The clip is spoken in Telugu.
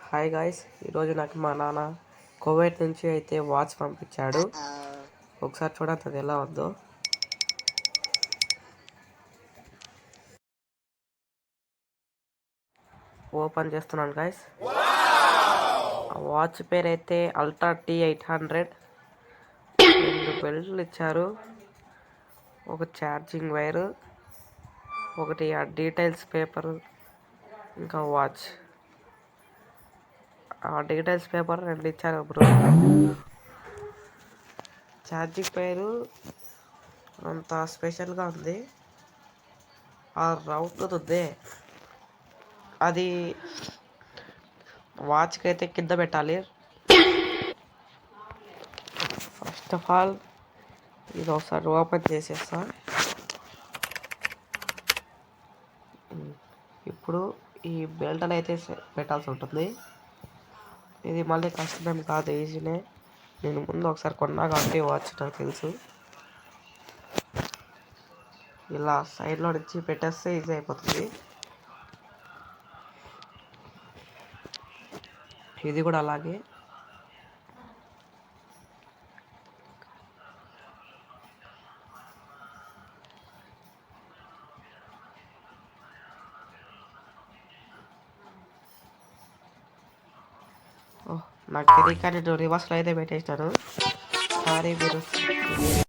హాయ్ గాయ్స్, ఈరోజు నాకు మా నాన్న కువైట్ నుంచి అయితే వాచ్ పంపించాడు. ఒకసారి చూడండి అది ఎలా ఉందో. ఓపెన్ చేస్తున్నాను గాయ్స్. ఆ వాచ్ పేరు అయితే అల్ట్రా T800. 2 బెల్ట్లు ఇచ్చారు, ఒక ఛార్జింగ్ వైరు, ఒకటి ఆ డీటెయిల్స్ పేపరు, ఇంకా వాచ్. ఆ డీటెయిల్స్ పేపర్ 2 ఇచ్చారు బ్రో. ఛార్జింగ్ పేరు అంత స్పెషల్గా ఉంది. ఆ రౌటర్ ఉంది, అది వాచ్కి అయితే కింద పెట్టాలి. ఫస్ట్ ఆఫ్ ఆల్ ఇది ఒకసారి ఓపెన్ చేసేస్తా. ఇప్పుడు ఈ బెల్ట్ అయితే పెట్టాల్సి ఉంటుంది. ఇది మళ్ళీ కష్టమేం కాదు, ఈజీనే. నేను ముందు ఒకసారి కొన్నా కాబట్టి వాచ్ నాకు తెలుసు. ఇలా సైడ్లో నుంచి పెట్టేస్తే ఈజీ అయిపోతుంది. ఇది కూడా అలాగే. నాకు తెలియక నేను రివర్స్లో అయితే పెట్టేసినాను. సారీ మీరు